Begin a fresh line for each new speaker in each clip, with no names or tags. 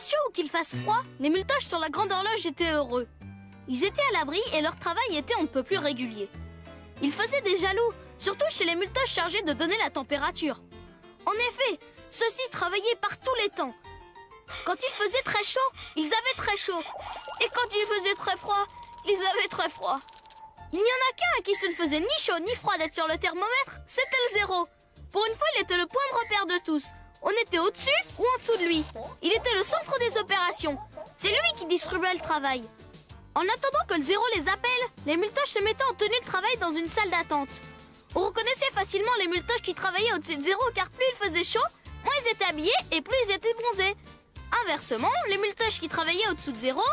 fasse chaud ou qu'il fasse froid, les muletoches sur la grande horloge étaient heureux. Ils étaient à l'abri et leur travail était on ne peut plus régulier. Ils faisaient des jaloux, surtout chez les muletoches chargés de donner la température. En effet, ceux-ci travaillaient par tous les temps. Quand il faisait très chaud, ils avaient très chaud. Et quand il faisait très froid, ils avaient très froid. Il n'y en a qu'un à qui ce ne faisait ni chaud ni froid d'être sur le thermomètre, c'était le zéro. Pour une fois, il était le point de repère de tous. On était au-dessus ou en dessous de lui. Il était le centre des opérations. C'est lui qui distribuait le travail. En attendant que le zéro les appelle, les muletoches se mettaient en tenue de travail dans une salle d'attente. On reconnaissait facilement les muletoches qui travaillaient au-dessus de zéro car plus il faisait chaud, moins ils étaient habillés et plus ils étaient bronzés. Inversement, les muletoches qui travaillaient au-dessous de zéro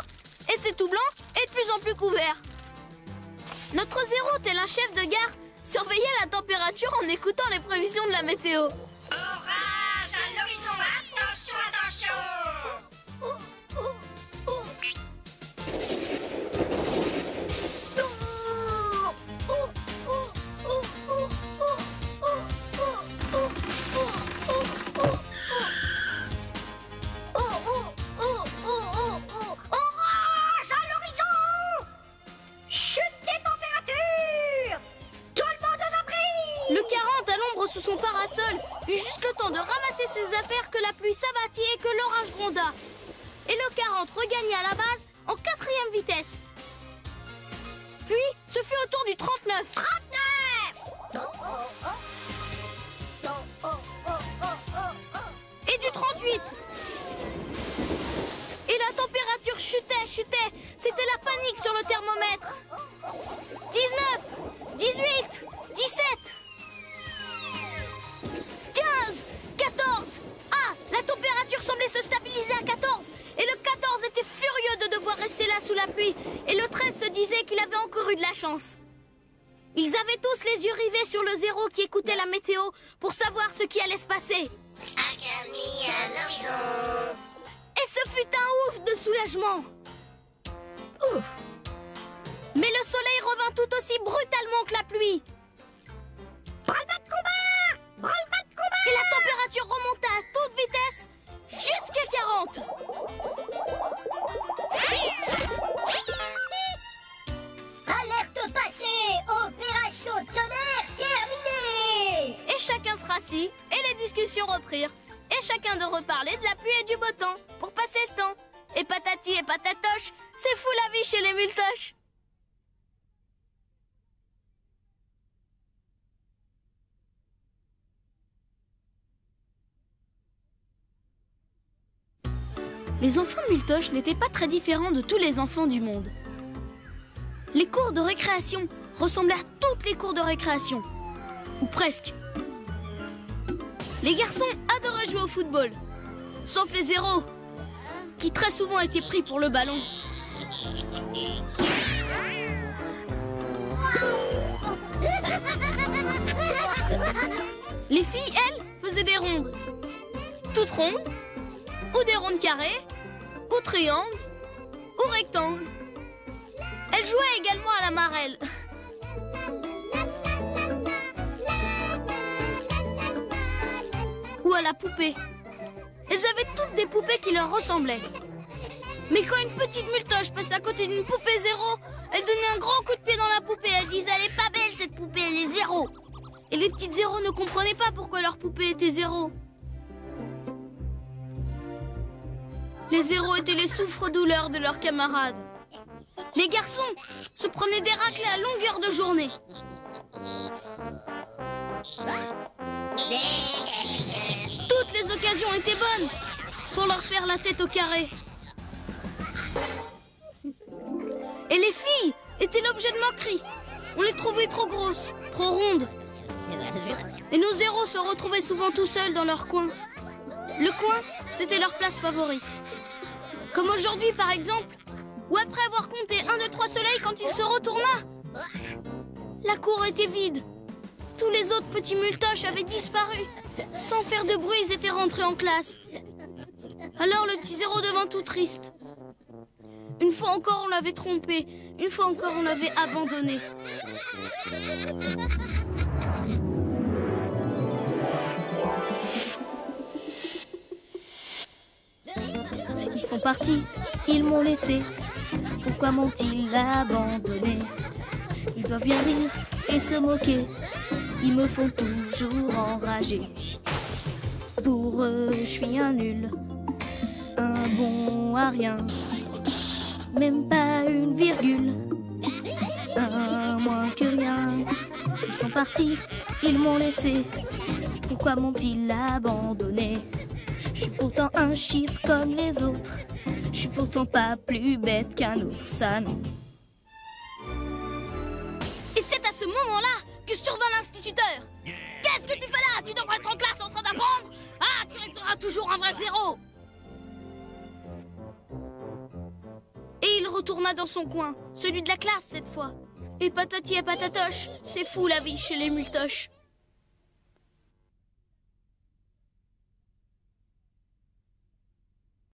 étaient tout blancs et de plus en plus couverts. Notre zéro, tel un chef de gare, surveillait la température en écoutant les prévisions de la météo.
Orage à l'horizon, attention, attention!
Sous son parasol, eut juste le temps de ramasser ses affaires que la pluie s'abattit et que l'orage gronda. Et le 40 regagna la base en 4e vitesse. Puis, ce fut au tour du 39. 39 et du 38. Et la température chutait. C'était la panique sur le thermomètre. 19, 18, 17. 15, 14. Ah, la température semblait se stabiliser à 14. Et le 14 était furieux de devoir rester là sous la pluie. Et le 13 se disait qu'il avait encore eu de la chance. Ils avaient tous les yeux rivés sur le zéro qui écoutait la météo pour savoir ce qui allait se passer.
Accalmie à l'horizon.
Et ce fut un ouf de soulagement. Ouf. Mais le soleil revint tout aussi brutalement que la pluie.
Branle-bas de combat! Branle-bas de combat!
Et la température remonta à toute vitesse jusqu'à 40.
Alerte passée! Opération tonnerre terminée!
Et chacun se rassit et les discussions reprirent. Et chacun de reparler de la pluie et du beau temps pour passer le temps. Et patati et patatoche, c'est fou la vie chez les muletoches. Les enfants muletoches n'étaient pas très différents de tous les enfants du monde. Les cours de récréation ressemblaient à toutes les cours de récréation. Ou presque. Les garçons adoraient jouer au football. Sauf les zéros, qui très souvent étaient pris pour le ballon. Les filles, elles, faisaient des rondes. Toutes rondes, ou des rondes carrées, ou triangles, ou rectangles. Elles jouaient également à la marelle. Ou à la poupée. Elles avaient toutes des poupées qui leur ressemblaient. Mais quand une petite muletoche passe à côté d'une poupée zéro, elle donnait un grand coup de pied dans la poupée. Elle disait « Elle est pas belle cette poupée, elle est zéro !» Et les petites zéros ne comprenaient pas pourquoi leur poupée était zéro. Les zéros étaient les souffres-douleurs de leurs camarades. Les garçons se prenaient des raclées à longueur de journée. Toutes les occasions étaient bonnes pour leur faire la tête au carré. Et les filles étaient l'objet de moqueries. On les trouvait trop grosses, trop rondes. Et nos zéros se retrouvaient souvent tout seuls dans leur coin. Le coin, c'était leur place favorite. Comme aujourd'hui, par exemple, où après avoir compté 1, 2, 3 soleils, quand il se retourna, la cour était vide. Tous les autres petits muletoches avaient disparu. Sans faire de bruit, ils étaient rentrés en classe. Alors le petit zéro devint tout triste. Une fois encore, on l'avait trompé. Une fois encore, on l'avait abandonné. Il sont partis, ils m'ont laissé. Pourquoi m'ont-ils abandonné? Ils doivent bien rire et se moquer. Ils me font toujours enrager. Pour eux, je suis un nul, un bon à rien. Même pas une virgule, un moins que rien. Ils sont partis, ils m'ont laissé. Pourquoi m'ont-ils abandonné? Je suis pourtant un chiffre comme les autres. Je suis pourtant pas plus bête qu'un autre, ça non. Et c'est à ce moment-là que survint l'instituteur. Qu'est-ce que tu fais là? Tu devrais être en classe en train d'apprendre. Ah, tu resteras toujours un vrai zéro. Et il retourna dans son coin, celui de la classe cette fois. Et patati et patatoche, c'est fou la vie chez les multoches.